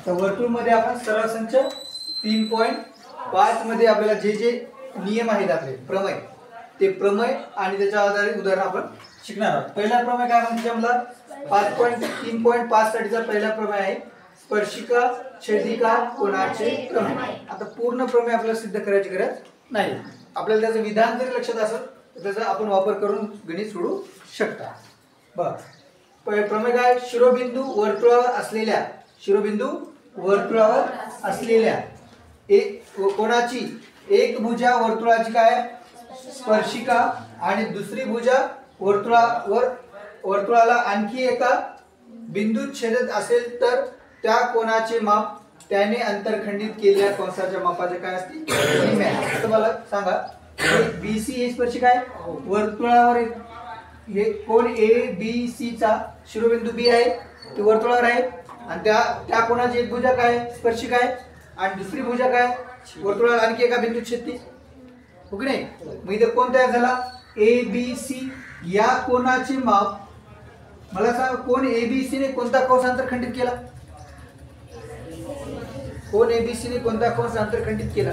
तर वर्तुळमध्ये आपण सरळ संच 3.5 मध्ये आपल्याला जे जे नियम आहेत आपले प्रमेय ते प्रमेय आणि त्याच्या आधारित उदाहरण आपण शिकणार आहोत। पहिला प्रमेय काय म्हणजे आम्हाला 5.3.5 साठीचा पहिला प्रमेय आहे स्पर्शिका छेदिका कोनाचे प्रमेय। आता पूर्ण प्रमेय आपल्याला सिद्ध करायची गरज नाही, आपल्याला त्याचं विधान जरी लक्षात असेल तर त्याचा आपण वापर करून गणित सोडवू शकता। बघा प्रमेय काय, शिरोबिंदू वर्तुळावर असलेल्या एक कोणाची एक भुजा वर्तुळाची काय स्पर्शिका आणि दुसरी भुजा वर्तुळाला आणखी एका बिंदूत छेदत असेल तर त्या कोणाचे माप त्याने अंतरखंडित केलेल्या कंसाच्या मापाचे काय असते निम्मे। आता मला सांगा BC ही स्पर्शिका आहे, वर्तुळावर हे कोण ABC चा शिरोबिंदू B आहे ते वर्तुळावर आहे आणि त्या कोणाची एक भुजा काय स्पर्शिका आहे आणि दुसरी भुजा काय वर्तुळाला आणखी एका बिंदूत छेदते, हो की नाही। मग इथे कोण तयार झाला ABC, या कोणाचे माप मला सांग कोण ABC ने कोणता कंस अंतरखंडित केला, कोण ABC ने कोणता कंस अंतरखंडित केला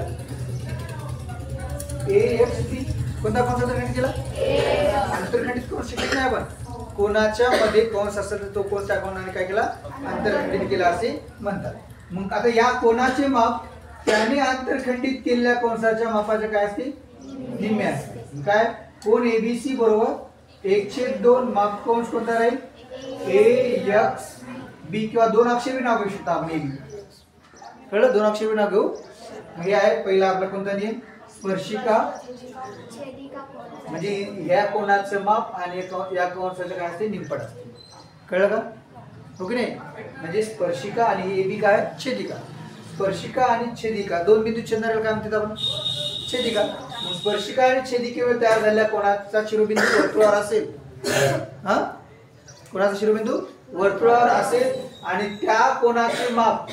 AFC, कोणता कंस अंतरखंडित केला अंतरखंडित कंस शिकले नाही आपण, कोणाच्या मध्ये कंस असेल तर तो कोणत्या कोणाने काय केला अंतरखंडित केला असे म्हणतात। मग आता या कोणाचे माप त्याने अंतरखंडित केलेल्या कंसाच्या मापाचे काय असते निम्मे असते। काय कोण ABC बरोबर 1/2 माप कंस कोणता राहील AXB किंवा दोन अक्षरी नाव घेऊ शकता आपण AB, कळलं दोन अक्षरी नाव घेऊ। हे आहे पहिला आपला कोणता नियम स्पर्शिका म्हणजे ह्या कोणाचं माप आणि या कंसाचं काय असते निमपट असते, कळलं का, हो की नाही। म्हणजे स्पर्शिका आणि AB काय छेदिका, स्पर्शिका आणि छेदिका दोन बिंदू छेदणाऱ्याला काय म्हणतात आपण छेदिका। स्पर्शिका आणि छेदिकेवर तयार झालेल्या कोणाचा शिरोबिंदू वर्तुळावर असेल, हा कोणाचा शिरोबिंदू वर्तुळावर असेल आणि त्या कोणाचे माप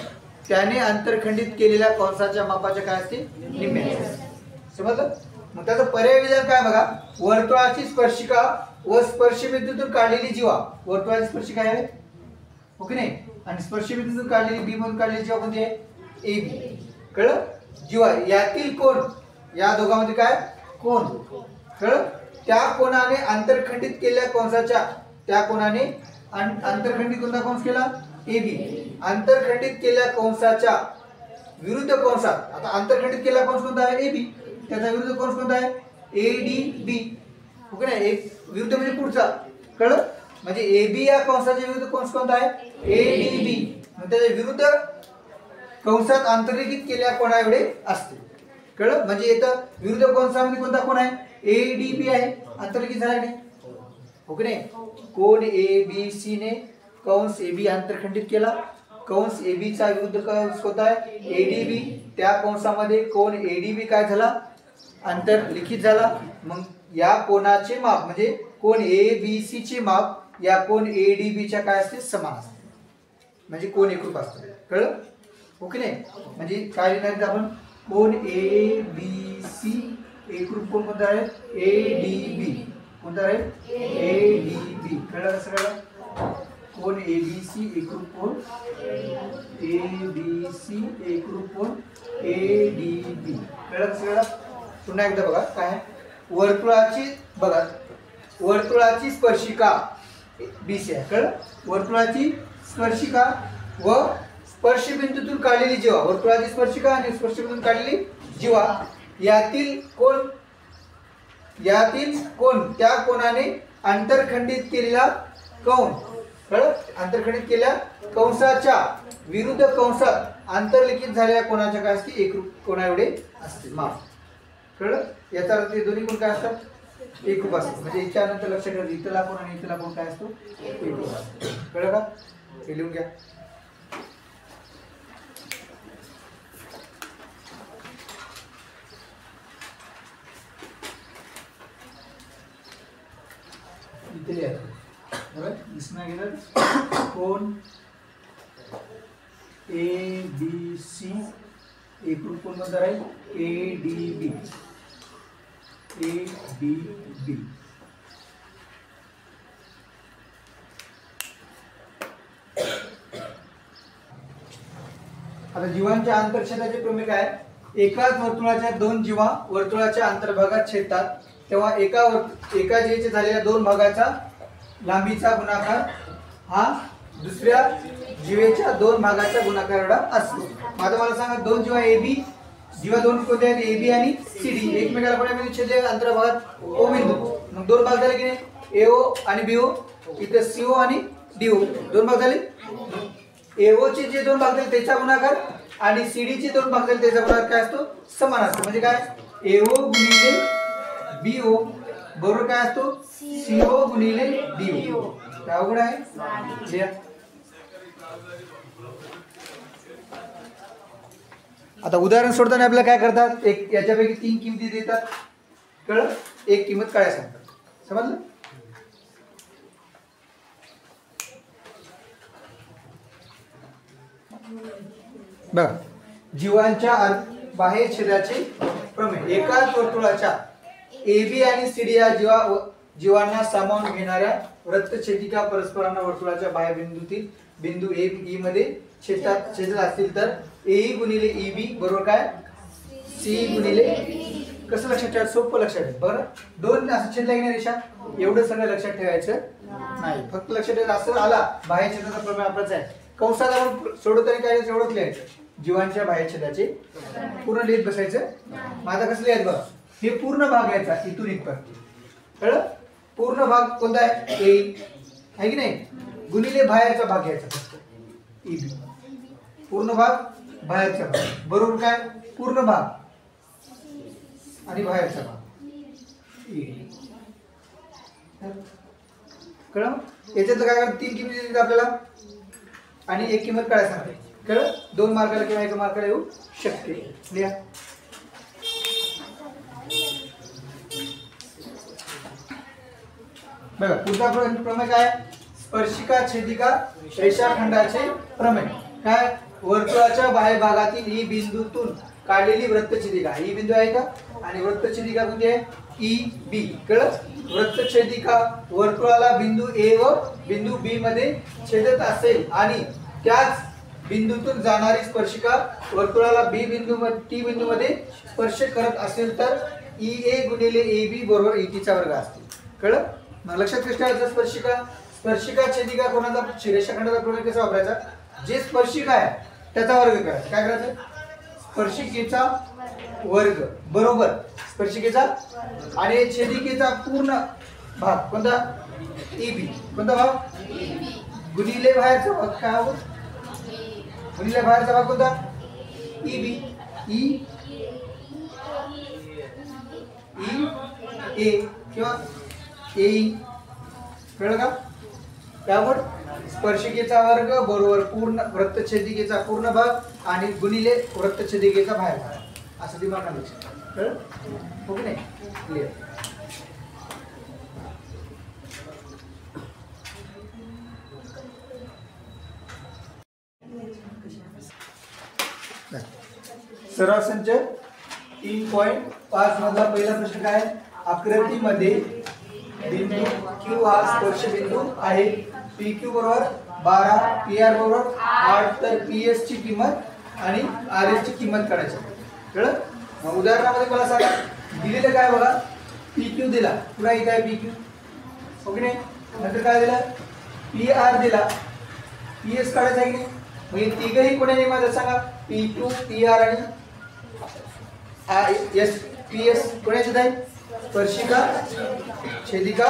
त्याने अंतरखंडित केलेल्या कंसाच्या मापाचे काय असते निम्मे असते, समजलं। मग त्याचं पर्याय विधान काय बघा, वर्तुळाची स्पर्शिका व स्पर्शबिंदूतून काढलेली जीवा, वर्तुळाची स्पर्शिका आहे हो की नाही आणि स्पर्शबिंदूतून काढलेली B मधून काढलेली जीवा कोणती आहे AB, कळलं जीवा यातील कोण या दोघांमध्ये काय कोण, कळलं त्या कोणाने अंतरखंडित केलेल्या कंसाच्या त्या कोणाने अंतरखंडित कोणता कंस केला AB, अंतरखंडित केलेल्या कंसाच्या विरुद्ध कंसात आता अंतरखंडित केलेला कंस कोणता आहे AB, त्याचा विरुद्ध कंस कोणता आहे ADB, हो की नाही एक विरुद्ध म्हणजे पुढचा, कळलं म्हणजे AB या कंसाच्या विरुद्ध कंस कोणता आहे ADB, मग त्याच्या विरुद्ध कंसात अंतर्लिखित केलेल्या कोणा एवढे असते, कळलं म्हणजे इथं विरुद्ध कंसामध्ये कोणता कोण आहे ADB आहे अंतर्लिखित झाला नाही, हो की नाही। कोण ABC ने कंस AB अंतरखंडित केला, कंस AB चा विरुद्ध कंस कोणता आहे ADB, त्या कंसामध्ये कोण ADB काय झाला अंतरलिखित झाला। मग या कोणाचे माप म्हणजे कोण ABC चे माप या कोण ADB च्या काय असते समान असते, म्हणजे कोण एकरूप असते, कळलं हो की नाही। म्हणजे काय लिहिणार आपण कोण ABC एकरूप कोण कोणता आहे ADB, कोणता आहे ADB, कळलं कसं कळलं कोण ABC एकरूप कोण ABC एकरूप कोण ADB, कळलं कसं कळलं। पुन्हा एकदा बघा काय वर्तुळाची स्पर्शिका BC आहे, कळलं वर्तुळाची स्पर्शिका व स्पर्शबिंदूतून काढलेली जीवा, वर्तुळाची स्पर्शिका आणि स्पर्शबिंदूतून काढलेली जीवा यातील कोण त्या कोणाने अंतरखंडित केलेला कंस, कळलं अंतरखंडित केलेल्या कंसाच्या विरुद्ध कंसात अंतर्लिखित झालेल्या कोणाच्या काय असते एकरूप कोणा एवढे असते माप, कळलं याचा अर्थ हे दोन्ही कोण काय असतात एकरूप असतात, म्हणजे याच्या नंतर लक्षात ठेवा इथला कोण आणि इथला कोण काय असतो एकरूप असतो, कळलं का हे लिहून घ्या। इथे लिहा कोण ABC एकरूप कोण कोणता आहे ADB, आता जीवांच्या आंतरछेदाचे प्रमेय काय? एकाच वर्तुळाच्या दोन जीवा वर्तुळाच्या अंतर्भागात छेदतात तेव्हा एका जीवेचे झालेल्या दोन भागाचा लांबीचा गुणाकार हा दुसऱ्या जीवेच्या दोन भागाच्या गुणाकार एवढा असतो. आता मला सांगा दोन जीवा AB, जीवा दोन कोणते आहेत? AB आणि CD एकमेकाला कोणत्या छेदले अंतर्भागात O बिंदू. मग दोन भाग झाले की नाही? AO आणि BO. इथे CO आणि DO दोन भाग झाले. AO चे जे दोन भाग झाले त्याचा गुणाकार आणि CD चे दोन भाग झाले त्याचा गुणाकार काय असतो? समान असतो. म्हणजे काय? AO गुणिले BO बरोबर काय असतो? CO गुणिले DO. काय अवघड आहे? लिहा. आता उदाहरण सोडताना आपल्याला काय करतात? एक याच्यापैकी तीन किमती देतात, कळलं? एक किंमत काय सांगतात, समजलं? बघा, जीवांच्या बाह्य छेदाचे प्रमेय. एकाच वर्तुळाच्या AB आणि CD या जीवांना सामावून घेणाऱ्या वृत्तछेदिका परस्परांना वर्तुळाच्या बाह्य बिंदूतील बिंदू A B मध्ये छेदत असतील तर AE गुणिले EB बरोबर काय? CE गुणिले. कसं लक्षात ठेवायचं? सोपं लक्षात ठेवा. बरं, दोन असं छेदल्या की रेषा, एवढं सगळं लक्षात ठेवायचं नाही. फक्त लक्षात ठेवायचं असं आला बाह्य छेदाचा प्रमेय आपलाच आहे. कंसात आपण सोडवताना काय एवढंच लिहायचं, जीवांच्या बाह्य छेदाचे पूर्ण लिहित बसायचं. माझा कसं लिहायचं बघा, हे पूर्ण भाग घ्यायचा इथून इथपर्यंत, कळलं? पूर्ण भाग कोणता आहे? A आहे की नाही, गुणिले बाहेरचा भाग घ्यायचा फक्त EB. पूर्ण भाग बाहेरचा भाग बरोबर काय? पूर्ण भाग आणि बाहेरचा भाग EB. कळलं? याच्यातलं काय तीन किमती देतात आपल्याला आणि एक किंमत काय सांगते, कळलं? दोन मार्काला किंवा एका मार्काला येऊ शकते. लिहा. बघा, पुढचा प्रमेय काय? स्पर्शिका छेदिका रेषाखंडाचे प्रमेय. काय? वर्तुळाच्या बाह्य भागातील ई बिंदूतून काढलेली वृत्तछेदिका. ही बिंदू आहे का? आणि वृत्तछेदिका कोणती आहे? EB. कळलं? वृत्तछेदिका वर्तुळाला बिंदू A व बिंदू B मध्ये छेदत असेल आणि त्याच बिंदूतून जाणारी स्पर्शिका वर्तुळाला T बिंदू मध्ये स्पर्श करत असेल तर EA गुणिले AB बरोबर ET चा वर्ग असतो. कळलं? मग लक्षात कसं ठेवायचं? स्पर्शिका छेदिका कोणाचा रेषाखंडाचा प्रमेय कसा वापरायचा? जे स्पर्शिका आहे त्याचा वर्ग करायचा. काय करायचं? स्पर्शिकेचा वर्ग बरोबर स्पर्शिकेचा आणि छेदिकेचा पूर्ण भाग कोणता? EB. कोणता भाग? गुणिले बाहेरचा भाग काय होतो? गुणिले बाहेरचा भाग कोणता? EB. A किंवा AE. कळलं का? त्यावर स्पर्शिकेचा वर्ग बरोबर पूर्ण वृत्तछेदिकेचा पूर्ण भाग आणि गुणिले वृत्तछेदिकेचा बाहेर भाग असं दिमागात लक्षात. कळलं? हो की नाही? क्लिअर. सराव संच 3.5 मधला पहिला प्रश्न काय? आकृतीमध्ये बिंदू Q हा स्पर्श बिंदू आहे. PQ बरोबर 12, PR बरोबर 8, तर PS ची किंमत आणि RS ची किंमत काढायची. कळलं? मग उदाहरणामध्ये मला सांगा, दिलेलं काय बघा, PQ दिला, पुन्हा इथे आहे PQ, ओके नाही? नंतर काय दिलं? PR दिला, PS काढायचं आहे की नाही? मग हे तिघही कोणत्या नियमात सांगा? PQ, PR आणि PS कोणाचे आहे? स्पर्शिका छेदिका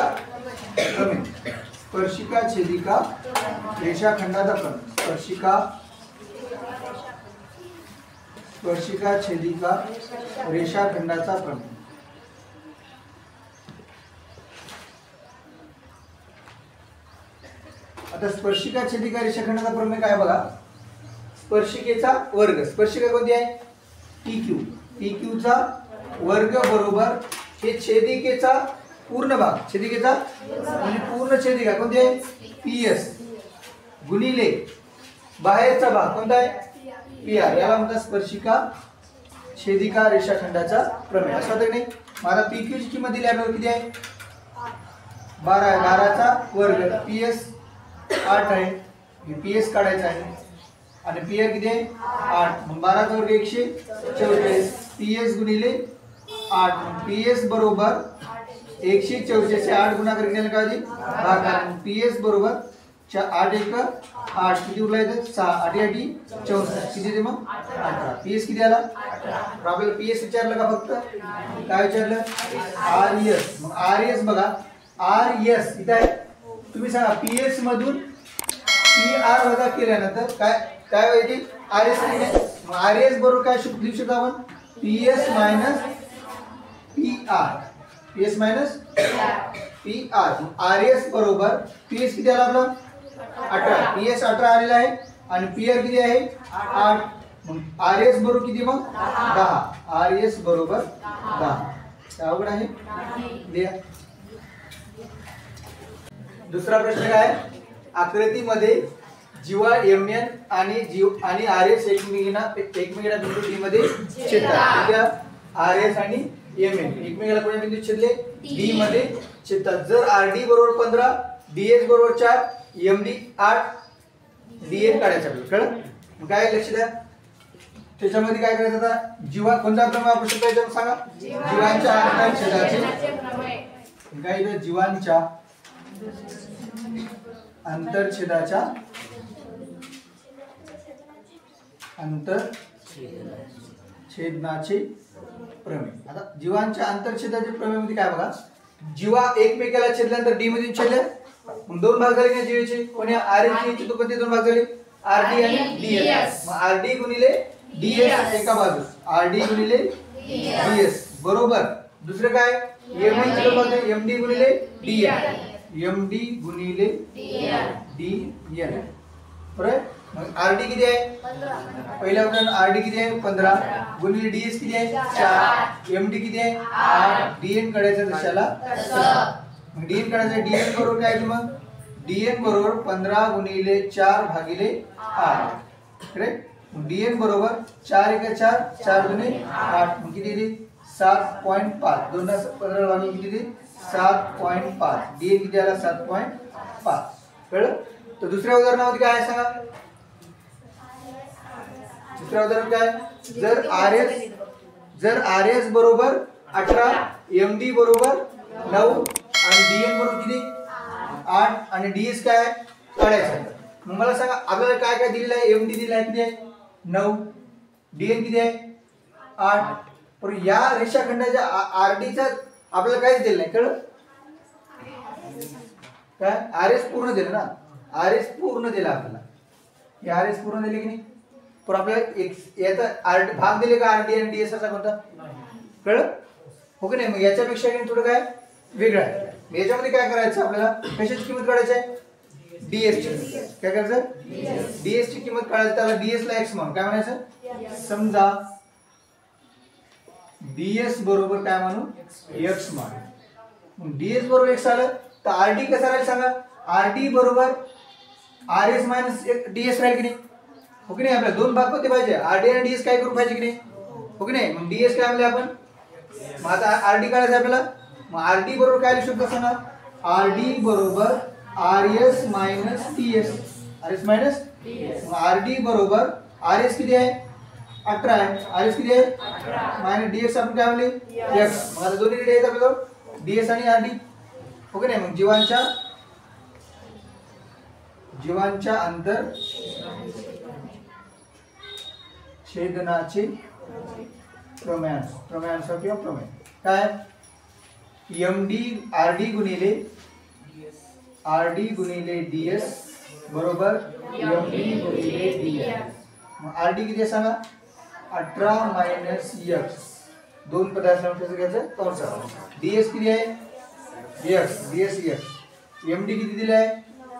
प्रमेय. स्पर्शिका छेदिका रेषाखंडाचा प्रमेय. स्पर्शिका छेदिका रेषाखंडाचा प्रमेय. आता स्पर्शिका छेदिका रेषाखंडाचा प्रमेय काय बघा? स्पर्शिकेचा वर्ग. स्पर्शिका कोणती आहे? PQ. PQ चा वर्ग बरोबर हे छेदिकेचा पूर्ण भाग. छेदिकेचा म्हणजे पूर्ण छेदिका कोणती आहे? PS गुणिले बाहेरचा भाग कोणता आहे? PR. याला म्हणतात स्पर्शिका छेदिका रेषाखंडाचा प्रमेय. असं होतं की नाही? मला PQ ची किंमत दिली आहे किती आहे? 12 आहे. 12 चा वर्ग. PS 8 आहे. PS काढायचा आहे. आणि पीआर किती आहे 8. मग 12 चा वर्ग 144. पीएस गुणिले 8. मग पीएस बरोबर 144 8 गुणाकार केल्याने काय होईल भागाकार. मग पीएस बरोबर 8 1 8 किती उरला इथे 6 8 8 64 किती ते मग 18. पीएस किती आला 18. आपल्याला पीएस विचारलं का फक्त काय विचारलं आरएस. मग आरएस बघा आरएस इथे आहे. तुम्ही सांगा पीएस मधून पीआर वजा केल्यानंतर काय काय होईल आरएस. मग आरएस बरोबर काय लिहू शकतो आपण PS minus PR. PS minus PR. RS बरोबर पीएस किती आला आपला 18. पीएस 18 आलेला आहे आणि पीआर किती आहे 8. मग आरएस बरोबर किती मग 10. आरएस बरोबर 10. अवघड आहे लिहा. दुसरा प्रश्न काय आकृतीमध्ये जीवा एमएन आणि आरएस एकमेकांना बिंदू डी मध्ये छेदतात. आरएस आणि एमएन एकमेकांना कोणत्या बिंदू छेदले डी मध्ये छेदतात. जर आरडी बरोबर 15 डीएस बरोबर 4 एमडी 8 डीएन काढायचं आपल्याला कळलं. मग काय लक्ष द्या त्याच्यामध्ये काय करायचं आता जीवा कोणता प्रमेय वापरू शकतो याच्यावर सांगा. जीवांच्या आंतरछेदाचे काय इथं जीवांच्या आंतरछेदाच्या छेदनाचे प्रमेय. आता जीवांच्या आंतरछेदाचे प्रमेय मध्ये काय बघा जीवा एकमेकाला छेदल्यानंतर डी मध्ये छेदले मग दोन भाग झाले ना जीवेचे. कोणी आरएस चे तो कोणते दोन भाग झाले आरडी आणि डीएस. मग आरडी गुणिले डीएस एका बाजूस आरडी गुणिले डीएस बरोबर. दुसरं काय एमडी चे भाग एमडी गुणिले डीएन. एमडी गुणिले डीएन बरोबर. मग आरडी किती आहे 15. पहिल्या उदाहरण आरडी किती आहे 15 गुणिले डीएस किती आहे 4. एमडी किती आहे 8. डीएन काढायचं कशाला मग डीएन काढायचं. डीएन बरोबर काय की मग डीएन बरोबर 15 गुणिले 4 भागिले 8 करेक्ट. मग डीएन बरोबर 4 1 4 4 दुने 8 मग किती दिली 7.5. 2 15 भागिले किती दिली 7.5. डीएन किती आला 7.5 कळलं. तर दुसऱ्या उदाहरणामध्ये काय आहे सांगा. दुसऱ्या उदाहरण काय जर आरएस बरोबर 18 एमडी बरोबर 9 आणि डीएन बरोबर किती 8 आणि डीएस काय काढायचं. मग मला सांगा आपल्याला काय काय दिलेलं आहे. एमडी दिलेला आहे किती आहे 9 डीएन किती आहे 8. पण या रेषाखंडाच्या आरडीचा आपल्याला काहीच दिलं नाही कळलं काय. आरएस पूर्ण दिलं ना आरएस पूर्ण दिला आपल्याला. हे आरएस पूर्ण दिले की नाही पण आपल्याला याचा भाग दिले का आरडी आणि डीएस असा कोणता कळलं हो की नाही. मग याच्यापेक्षा थोडं काय वेगळं आहे. याच्यामध्ये काय करायचं आपल्याला कशाची किंमत काढायची आहे डीएस ची. काय करायचं डीएस ची किंमत काढायची. त्याला डीएस ला एक्स म्हणून काय म्हणायचं. समजा डीएस बरोबर काय म्हणू एक्स म्हणू. मग डीएस बरोबर एक्स आलं तर आरडी कसं राहील सांगा. आरडी बरोबर आरएस मायनस डीएस राहील की नाही हो की नाही. आपल्याला दोन भाग कोणते पाहिजे आरडी आणि डीएस काय करू पाहिजे की नाही हो की नाही. मग डीएस काय म्हणले आपण मग आता आरडी काढायचं आपल्याला. मग आरडी बरोबर काय लिहू शकतो सांगा. आरडी बरोबर RS minus TS. RS minus मग आरडी बरोबर आरएस किती आहे 18 आहे. आरएस किती आहे मायनस डीएस आपण काय म्हणले एक्स. मग आता दोन्ही आहेत आपल्याला डीएस आणि आरडी हो की नाही. मग जीवांच्या आंतर छेदनाचे प्रमेयांसह किंवा प्रमेय काय एमडी आरडी गुणिले डीएस बरोबर एमडी गुणिले डीएस. मग आरडी किती आहे सांगा 18 मायनस एक्स. दोन पदार्थ कसं घ्यायचं कंसात. डीएस किती आहे एक्स डीएस एक्स. एमडी किती दिले आहे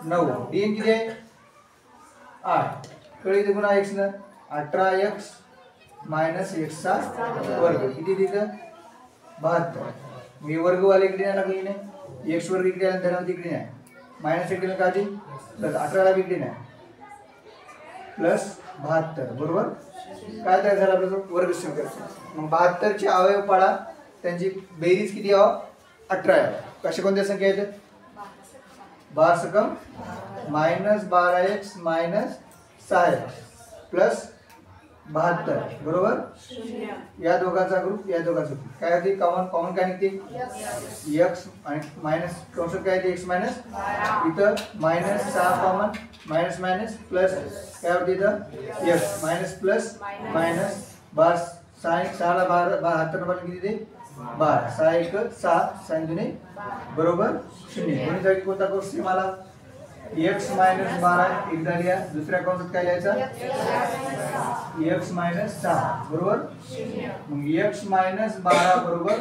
9. डीएन किती आहे 8. कळी इथे गुणा एक्स न 18x मायनस एक्स चा वर्ग किती तिथं 72. मी वर्गवाले इकडे नाही लागली नाही एक्स वर्ग इकडे आला धनावधी इकडे नाही मायनस इकडे का आधी प्लस 18 इकडे नाही प्लस 72 बरोबर. काय तयार झाला आपला वर्ग समीकरण. मग 72 चे अवयव पाडा त्यांची बेरीज किती यावं 18 यावं. कशा कोणत्या संख्या आहेत 12 सकम minus 12x minus 6x plus 72 बरोबर या दोघांचा ग्रुप या दोघांचा ग्रुप काय होते कॉमन काय निघते x आणि मायनस कंसात काय येते x मायनस इथं -6 कॉमन मायनस मायनस प्लस काय होते इथं x मायनस प्लस मायनस 6 ला 72 नंबर किती ते 12 6 1 6 6 2 बरोबर 0 कोणीसाठी कोणता कोर्स मला x मायनस 12 एकदा लिहा दुसऱ्या कंसात काय लिहायचं x मायनस 6 बरोबर मग x मायनस 12 बरोबर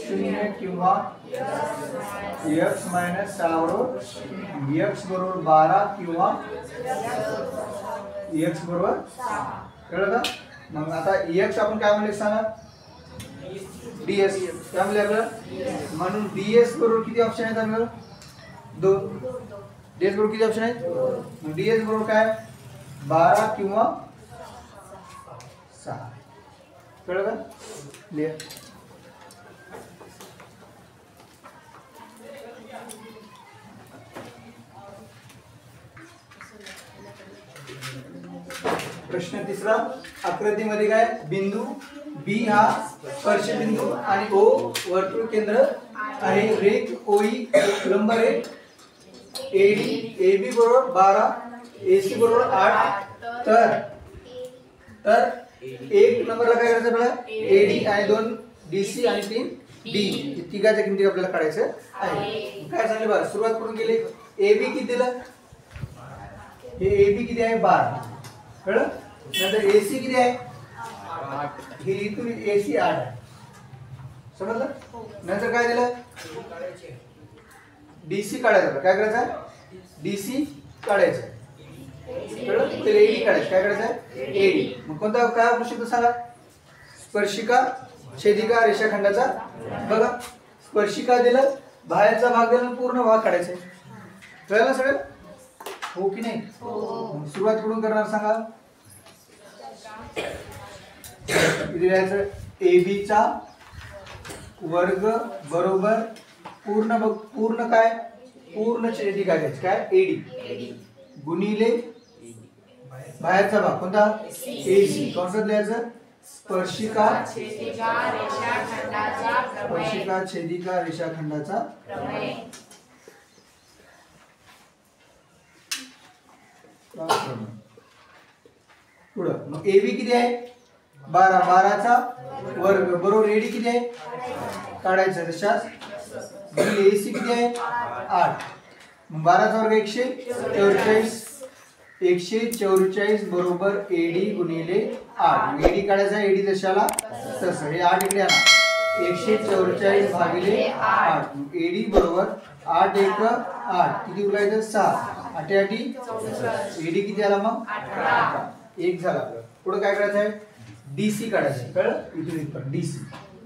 0 किंवा x मायनस 6 बरोबर x बरोबर 12 किंवा x बरोबर 6 कळलं का मग आता x आपण काय म्हणले सांगा ds काय म्हणले आपल्याला म्हणून ds बरोबर किती ऑप्शन आहेत आपल्याला 2 ds बरोबर किती ऑप्शन आहेत मग ds बरोबर काय 12 किंवा 6 कळलं का लिहा प्रश्न तिसरा आकृतीमध्ये काय बिंदू B हा स्पर्श बिंदू आणि O वर्तुळ केंद्र आहे रेख OE लंब रेख AD AB बरोबर 12 AC बरोबर 8 तर एक नंबरला काय करायचं आपल्याला AD आणि 2 DC आणि 3 D तिघाच्या किमती आपल्याला काढायचं आहे काय सांगितलं बघा सुरुवात करून गेली AB किती दिलं हे AB किती आहे 12 कळलं नंतर AC किती आहे 8 हे इथून AC 8 आहे समजलं नंतर काय दिलं DC काढायचं काय करायचं DC काढायचं कळलं तर AD काढायचं काय करायचं AD मग कोणता काय असू शकतो सांगा स्पर्शिका छेदिका रेषाखंडाचा बघा स्पर्शिका दिलं बाहेरचा भाग दिला पूर्ण भाग काढायचा कळलं सगळं हो की नाही सुरुवात कुठून करणार सांगा लिहायचं AB चा वर्ग बरोबर पूर्ण काय पूर्ण छेदिका घ्यायची काय AD गुणिले बाहेरचा भाग कोणता AC कोणता लिहायचं स्पर्शिका छेदिका रेषाखंडाचा प्रमेय पुढं मग AB किती आहे 12 12चा वर्ग बरोबर AD किती आहे काढायचं तशाच गुणिले AC किती आहे 8 मग 12चा वर्ग 144 बरोबर AD गुणिले 8 AD काढायचा AD तशाला तसं हे 8 इकडे आणा 144 भागिले 8 AD बरोबर 8 1 8 किती उरलायचं 6 8 8 AD किती आला मग 18 एक झाला आपलं पुढे काय करायचं आहे DC काढायचं कळलं इथून इथपर्यंत DC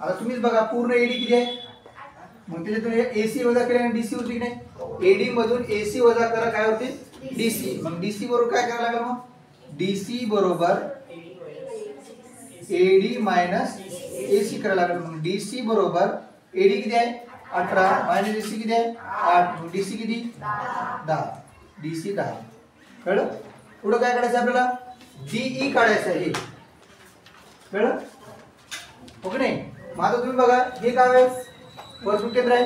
आता तुम्हीच बघा पूर्ण AD किती आहे मग त्याच्यातून AC वजा केल्याने DC होती की नाही AD मधून AC वजा करा काय होते DC मग DC बरोबर काय करायला लागलं मग DC बरोबर AD मायनस AC करायला लागलं मग DC बरोबर AD किती आहे 18 मायनस AC किती आहे 8 मग DC किती 10 DC 10 कळलं पुढे काय करायचं आपल्याला DE काढायचं आहे कळलं ओके नाही मग आता तुम्ही बघा हे काय आहे वर्तुळ केंद्र आहे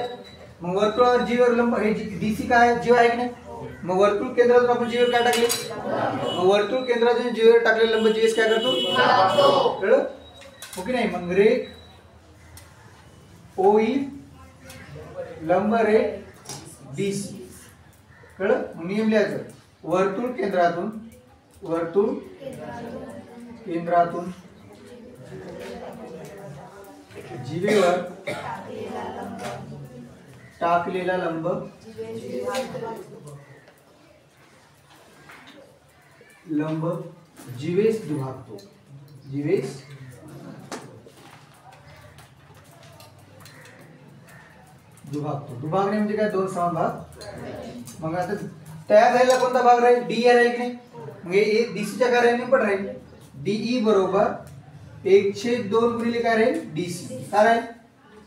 मग वर्तुळावर जीवर लंब हे DC काय आहे जीव आहे की नाही मग वर्तुळ केंद्रातून आपण जीवर काय टाकले मग वर्तुळ केंद्रातून जीवर टाकले लंब जीएस काय करतो कळलं ओके नाही मग रेख OE लंब रेख DC कळलं मग नियम लिहायचं वर्तुळ केंद्रातून जीवेवर टाकलेला लंब जीवेस दुभागतो दुभागणे म्हणजे काय दोन समान भाग मग आता तयार झालेला कोणता भाग राहील DE राहील की नाही मग हे DC च्या कार्याने पण राहील DE बरोबर 1/2 गुणिले काय राहील DC काय राहील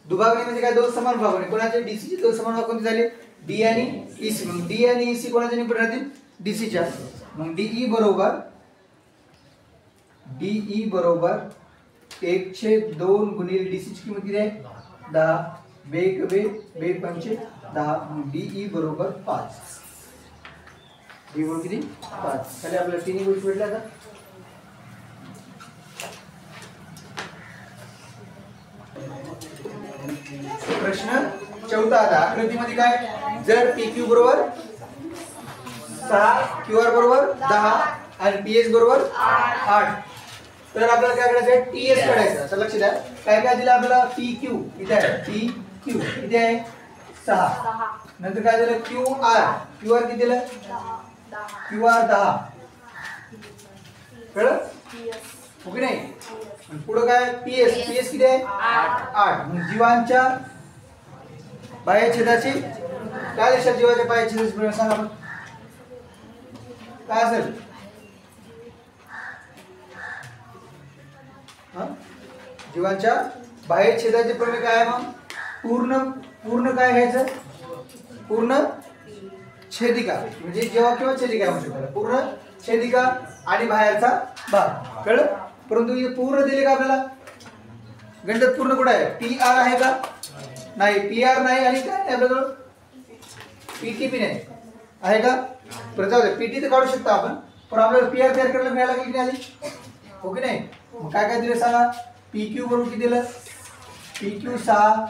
दुभागणे म्हणजे काय दोन समान भाग आहे कोणाचे DC चे दोन समान भाग कोणते झाले D आणि EC मग D आणि EC कोणाच्या निकट राहतील DC च्या मग DE बरोबर डीई बरोबर 1/2 गुणिले डीसी ची किंमत किती आहे 10 बे पंचे 10 डीई बरोबर 5 डी बरोबर किती 5 खाली आपल्याला तिन्ही गोष्टी भेटल्या आता प्रश्न चौथा आता आकृतीमध्ये काय जर PQ बरोबर 6 QR बरोबर 10 आणि PS बरोबर 8 तर आपल्याला काय करायचं आहे TS काढायचं तर लक्ष द्या काय काय दिलं आपल्याला PQ इथे आहे PQ इथे आहे 6 नंतर काय दिलं QR किती दिलं QR 10 कळलं ओके नाही पुढे काय PS किती आहे 8 मग जीवांच्या बाह्य छेदाची काय लक्षात जीवाच्या बाह्य छेदाची सांगा आपण काय असेल जीवांच्या बाह्य छेदाचे प्रमेय काय आहे मग पूर्ण काय घ्यायचं पूर्ण छेदिका म्हणजे जेव्हा किंवा छेदिका म्हणू शकतो पूर्ण छेदिका आणि बाहेरचा भाग कळलं परंतु हे पूर्ण दिले का आपल्याला गणितात पूर्ण कुठे आहे PR आहे का नाही PR नाही आणि काय नाही आपल्याजवळ PT पण नाही आहे का परत जाऊ दे PT तर काढू शकतो आपण पण आपल्याला PR तयार करायला मिळाला की नाही आली ओके नाही मग काय काय दिलं सांगा PQ बरोबर किती दिलं PQ 6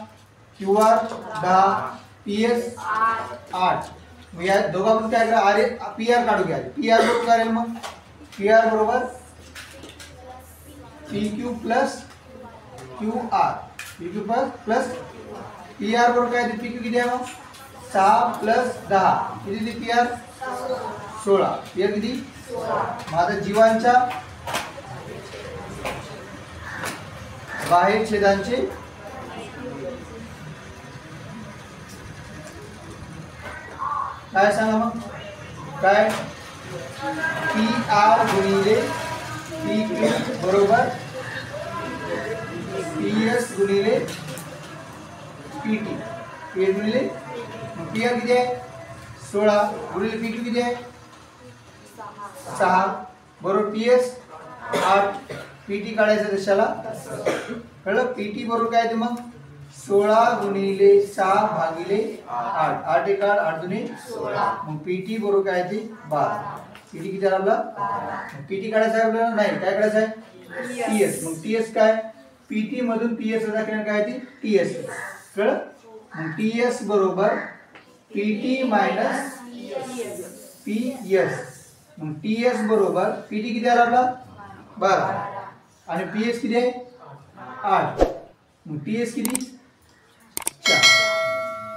QR 10 PS 8 मग या दोघांमध्ये काय करा PR काढू घ्या PR बरोबर काय राहील मग PR बरोबर PQ plus QR PQ plus PR बरोबर काय PQ किती आहे मग 6 प्लस 10 किती दिली PR 16 PR किती मग आता जीवांच्या बाहेर छेदांचे काय सांगा मग काय PR गुणिले PQ बरोबर PS गुणिले PT PS गुणिले PR किती आहे 16 गुणिले PQ किती आहे 6 बरोबर PS 8 PT काढायचं कशाला कळलं PT बरोबर काय ते मग 16 गुणिले 6 भागिले 8 8 एक 8 दुनी 16 मग PT बरोबर काय ते 12 PT किती आला आपला PT काढायचं आहे आपल्याला नाही काय काढायचं आहे TS मग TS काय PT मधून PS वजा केल्याने काय ते TS कळलं मग TS बरोबर PT मायनस PS मग TS बरोबर PT किती आला आपला 12 आणि PS किती आहे 8 मग TS किती 4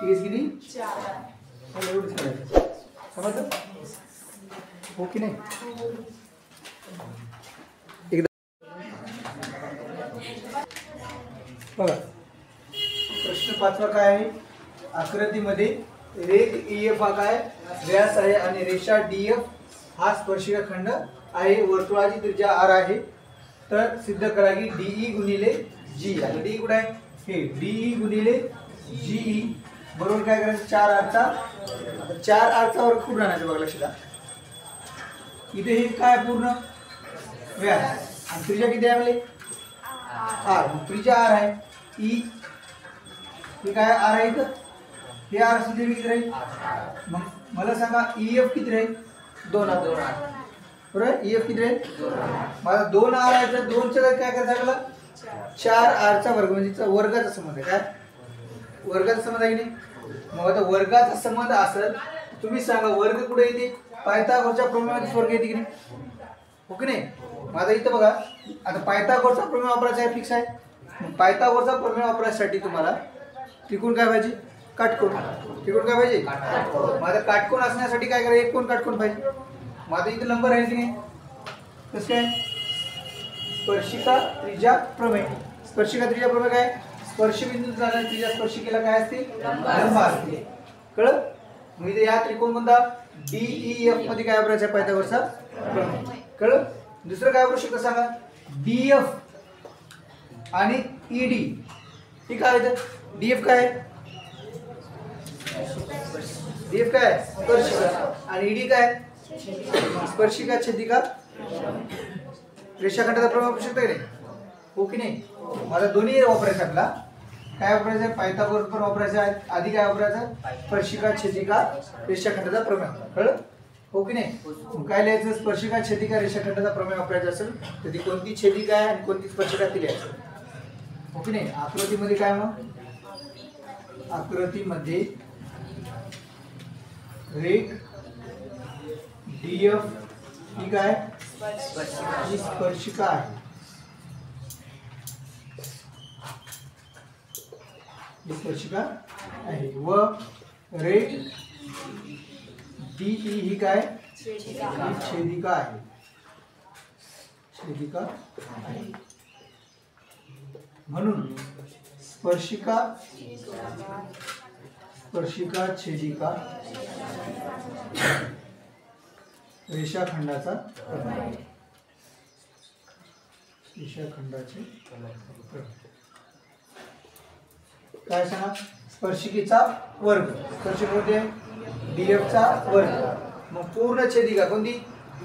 TS किती 4 एवढंच करायचं समजलं हो की नाही बघा प्रश्न 5वा काय आहे आकृतीमध्ये रेख EF हा काय व्यास आहे आणि रेषा DF हा स्पर्शिका खंड आहे वर्तुळाची त्रिज्या R आहे तर सिद्ध करा की DE गुणिले G आणि D कुठे आहे हे DE गुणिले GE बरोबर काय करायचं 4R चा वर्ग खूप राहण्याचं बघा लक्षात द्या इथे हे काय पूर्ण व्यास आणि त्रिज्या किती आहे आपले R त्रिज्या R आहे E हे काय R आहे इथं हे R असेल किती राहील मग मला सांगा EF किती राहील 2R बरोबर EF किती राहील मला 2R आहे तर 2 च्या काय करायचं आपल्याला 4R चा वर्ग म्हणजे वर्गाचा संबंध आहे काय वर्गाचा संबंध आहे की नाही मग आता वर्गाचा संबंध असेल तुम्ही सांगा वर्ग कुठे येते पायथागोरसच्या प्रमेयामध्ये वर्ग येते की नाही हो की नाही मग आता इथं बघा आता पायथागोरसचा प्रमेय वापरायचा आहे फिक्स आहे पायथागोरसचा प्रमेय वापरण्यासाठी तुम्हाला त्रिकोण काय पाहिजे काटकोन त्रिकोण काय पाहिजे मग आता काटकोन असण्यासाठी काय करायचं एक कोण काटकोन पाहिजे मग आता इथे नंबर आहे की नाही कसं काय स्पर्शिका त्रिज्या प्रमेय स्पर्शिका त्रिज्या प्रमेय काय स्पर्शबिंदू जाणारी त्रिज्या स्पर्शिकेला काय असते लंब असते कळलं मग इथे या त्रिकोण कोणता DEF मध्ये काय वापरायचं आहे पायथागोरसचा प्रमेय कळलं दुसरं काय वापरू शकता सांगा DF आणि ED हे काय आहे DF काय DF काय स्पर्शिका आणि ED काय स्पर्शिका छेदिका रेषाखंडाचा प्रमेय वापरू शकता की नाही? हो की नाही? मला दोन्ही वापरायचं आपला. काय वापरायचं आहे? पायथागोरस पण वापरायचं आहे. आधी काय वापरायचं? स्पर्शिका छेदिका रेषाखंडाचा प्रमेय. कळलं? हो की नाही? काय लिहायचं? स्पर्शिका छेदिका रेषाखंडाचा प्रमेय वापरायचा असेल तर ती कोणती छेदिका आहे आणि कोणती स्पर्शिका ती लिहायचं. हो की नाही? आकृतीमध्ये काय मग? आकृतीमध्ये रेख डीएफ ही काय? ही स्पर्शिका आहे. ही स्पर्शिका आहे व रेख डीई ही काय? ही छेदिका आहे. छेदिका आहे. म्हणून स्पर्शिका छेदिका रेषाखंडाचा प्रमेय. रेषाखंडाचे काय सांगा? स्पर्शिकेचा वर्ग. स्पर्शिका कोणती आहे? डीएफ चा वर्ग. मग पूर्ण छेदिका कोणती?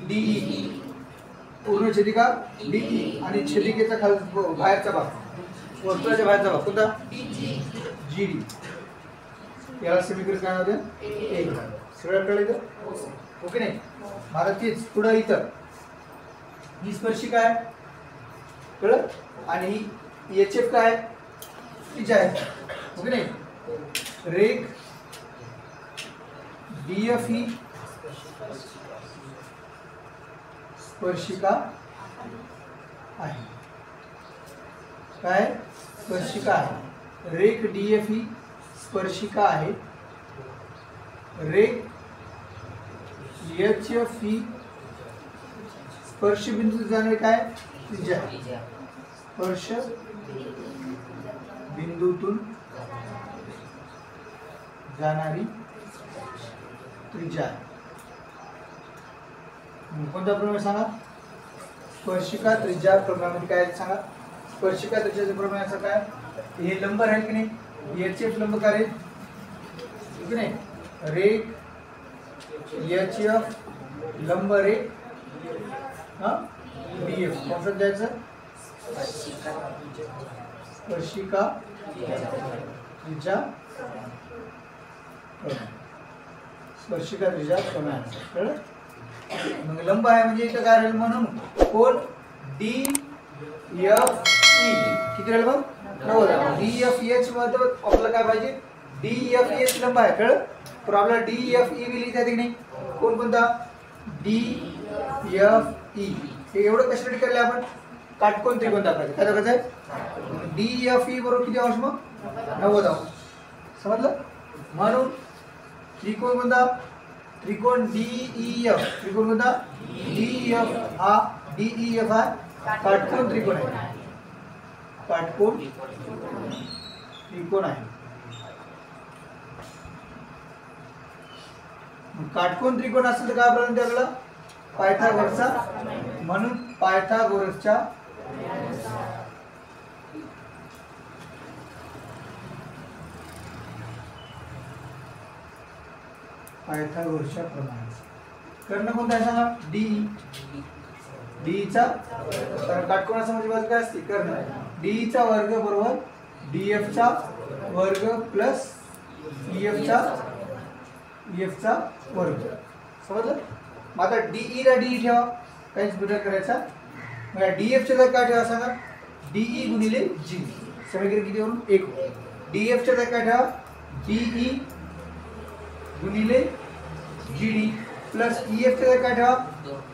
डीई. पूर्ण छेदिका डीई आणि छेदिकेचा खाली बाहेरचा भाग, वर्तुळाच्या बाहेरचा भाग कोणता? जीडी. याला समीकरण काय होते? 1. सगळं कळलं? ओके नाही? मला तीच पुढं इथं ही स्पर्शिका आहे. कळलं? आणि ही एचएफ काय? त्रिज्या आहे. ओके नाही? रेख डीएफ ही स्पर्शिका आहे. काय? स्पर्शिका आहे. रेख डीएफ ही स्पर्शिका आहे. रेख एचएफ ही स्पर्श बिंदू जाणारी काय? त्रिज्या. स्पर्श बिंदूतून जाणारी त्रिज्या आहे. कोणता प्रमेय सांगा? स्पर्शिका त्रिज्या प्रमेयामध्ये काय सांगा? स्पर्शिका त्रिज्याचे प्रमेय असं काय? हे लंब आहे की नाही? एचएफ लंब कार्य की नाही? रेख एचएफ लंब रेख डीएफ कोणतं द्यायचं? स्पर्शिका त्रिज्या स्पर्शिका त्रिज्या प्रमेय. कळलं? मग लंब आहे म्हणजे इथं काय राहील? म्हणून कोण? डी एफ ई किती राहील मग? 90. डी एफ एच मध्ये आपल्याला काय पाहिजे? डी एफ एच लंब आहे. कळलं? पण आपल्याला डी एफ ई बी लिहिता येते की नाही? कोण कोणता? D F E. हे एवढं कशासाठी केलं आपण? काटकोन त्रिकोण दाखवायचं. काय दाखवायचं? डी एफ ई बरोबर किती अंश मग? 90 अंश. समजलं? म्हणून त्रिकोण कोणता? त्रिकोण डीईएफ. त्रिकोण कोणता? डीईएफ. हा डीईएफ हा काटकोन त्रिकोण आहे. काटकोन त्रिकोण आहे. काटकोन त्रिकोण असेल तर काय आपल्याला त्याला? पायथागोरसचा. म्हणून पायथागोरसच्या प्रमाणात कर्ण कोणता आहे सांगा? डीई. डीईचा काटकोनाचा म्हणजे बाजू काय असते? कर्ण. डीईचा वर्ग बरोबर डीएफ चा वर्ग प्लस ईएफ चा वर्ग. समजलं? मग आता डीई ला डीई ठेवा. काहीच बदल करायचा. मग डीएफ च्या जागी काय ठेवा सांगा? डीई गुणिले जी. समीकरण किती वरून? 1. डीएफ च्या जागी काय ठेवा? डीई गुणिले जीडी प्लस ईएफ च्या जागी काय ठेवा?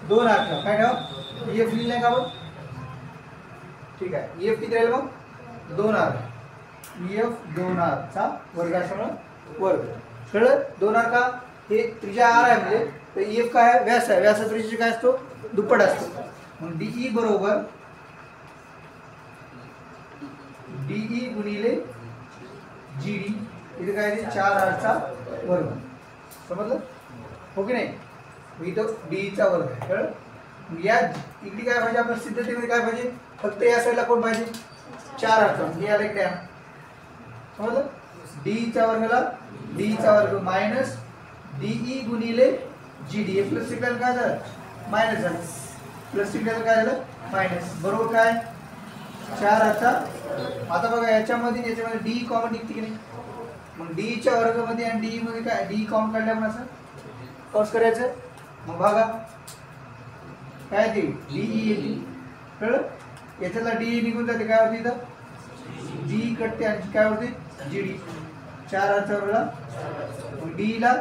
2 आर ठेवा. काय ठेवा? ईएफ लिहिलंय का आपण? ठीक आहे. ईएफ किती राहील मग? 2 आर. ईएफ 2 आर चा वर्ग असणार वर्ग. कळलं? 2 आर का? हे त्रिज्या आर आहे म्हणजे तर ईएफ काय आहे? व्यास आहे. व्यास त्रिज्या काय असतो? दुप्पट असतो. मग डीई बरोबर डीई गुणिले जीडी. इथे काय आहे? 4 आर चा वर्ग. समजलं? हो की नाही? इथं डीईचा वर्ग आहे. कळलं? या इकडे काय पाहिजे? आपल्या सिद्धतेमध्ये काय पाहिजे? फक्त या साईडला कोण पाहिजे? 4 आर चा. म्हणजे याला इकडे समजलं? डीईचा वर्गला डीईचा वर्ग मायनस डीई गुणिले जीडी. प्लस सेकंड काय झालं? मायनस झालं. प्लस चिन्हाचं काय झालं मायनस, बरोबर काय 4 आता बघा याच्यामध्ये डी कॉमन निघते की नाही, मग डी च्या वर्गामध्ये आणि डी मध्ये काय डी कॉमन काढल्या पण असं कॉस करायचं, मग भागा काय ते डीई येते, कळलं, याच्यातला डी निघून जाते, काय होते इथं डी कटते आणि काय होते जीडी, 4 वर्गाला मग डी ला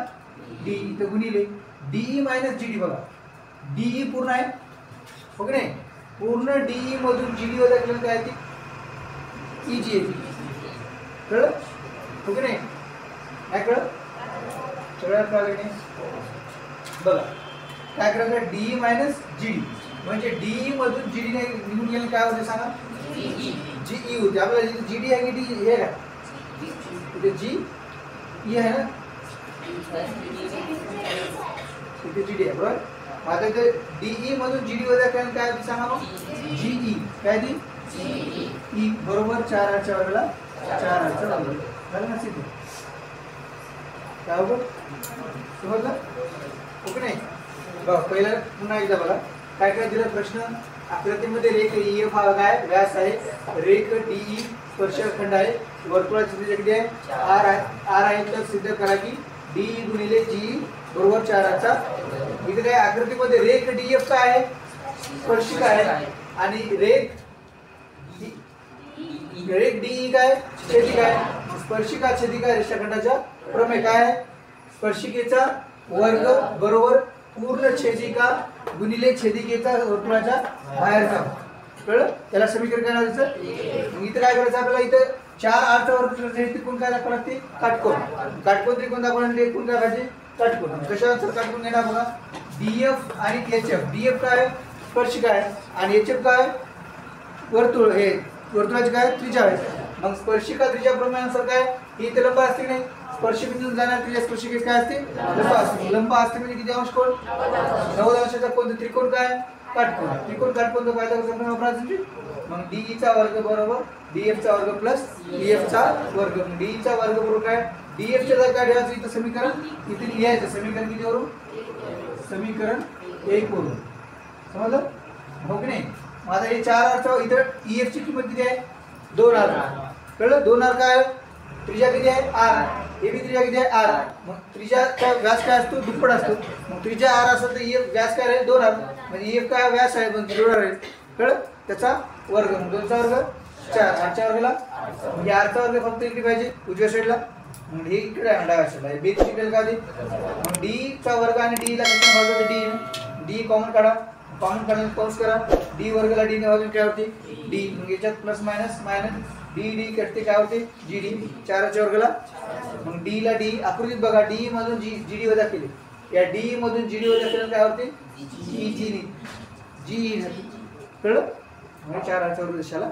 डी इथं गुणिले डीई मायनस जीडी, बघा डीई पूर्ण आहे हो की नाही, पूर्ण डीई मधून जीडी वजा केलं काय येते ईजी येते, कळलं हो की नाही, काय कळलं सगळ्यात कळलं की नाही, बघा काय करायचं डीई मायनस जीडी, म्हणजे डीई मधून जीडी निघून गेले काय होते सांगा जीई होते, आपल्याला जिथे जीडी आहे की डी हे काय इथे जी ई आहे ना, इथे जीडी आहे बरोबर, आता इथे डीई मधून जीडी वजा केलं काय होते सांगा मग जीई, काय ती ई, बरोबर 4 वर्गाला 4 वर्ग झालं ना सिद्ध, काय होतं समजलं ओके नाही, बघा पहिला पुन्हा एकदा बघा काय काय दिलं प्रश्न आकृतीमध्ये, रेख ईएफ हा काय व्यास आहे, रेख डीई स्पर्शखंड आहे, वर्तुळाची त्रिज्या किती आहे आर आहे, तर सिद्ध करा की डीई गुणिले जी बरोबर 4 इथे काय आकृतीमध्ये रेख डीएफ काय आहे स्पर्शिका आहे, आणि रेख डीई काय छेदिका आहे, स्पर्शिका छेदिका रेषाखंडाच्या प्रमेय काय आहे, स्पर्शिकेचा वर्ग बरोबर पूर्ण छेदिका गुणिले छेदिकेचा वर्तुळाच्या बाहेरचा, कळलं, त्याला समीकरण काय लावायचं, मग इथं काय करायचं आपल्याला, इथं 4 आरचा वर्ग त्रिकोण काय दाखवावं लागते काटकोन, काटकोन त्रिकोण दाखवण्यासाठी एकूण काय पाहिजे काटकोन, कशावर काटकोन घेणार बघा डीएफ आणि एचएफ, डीएफ काय स्पर्शिका आहे आणि एचएफ काय वर्तुळ, हे वर्तुळाची काय त्रिज्या आहे, मग स्पर्शिका त्रिज्या प्रमाणानुसार काय ही इथे लंब असते नाही, स्पर्शिकेतून जाणार त्रिज्या स्पर्शिकेत काय असते लंब असते, लंब असते म्हणजे किती अंश कोण 90 अंशाचा कोणता त्रिकोण काय काटकोन, त्रिकोण काटकोनचा फायदा कसा वापरायचा, मग डीई चा वर्ग बरोबर डीएफ चा वर्ग प्लस डीएफ चा वर्ग, डीई चा वर्ग बरोबर काय डीएफ च्या जागी काय ठेवायचं इथं समीकरण इथे लिहायचं, समीकरण किती वरून समीकरण 1 वरून, समजलं हो की नाही, माझा हे 4 चा इथं ईएफ ची किंमत किती आहे 2r, कळलं 2r काय त्रिज्या किती आहे आर, हे बी त्रिज्या किती आहे आर, मग त्रिज्याचा व्यास काय असतो दुप्पट असतो, मग त्रिज्या आर असेल तर ईएफ व्यास काय आहे 2r, म्हणजे ईएफ काय व्यास आहे पण 2r आहे, कळलं, त्याचा वर्ग 2 चा वर्ग 4, 8 च्या वर्गाला म्हणजे r चा वर्ग फक्त इकडे पाहिजे उजव्या साईडला, मग हे इकडे आहे डाव्या साईडला, हे बी इकडे का दे, मग d चा वर्ग आणि d ला कसं भागायचं d कॉमन काढा, कॉमन काढून कंस करा, d वर्गला d ने भागून काय होते d, मग याच्यात प्लस मायनस मायनस d कटते काय होते gd 4 च्या वर्गाला, मग d ला d आकृतीत बघा d मधून gd वजा केले, या d मधून gd वजा केलं काय होते g कळलं, म्हणजे 4 च्या वर्ग दिशाला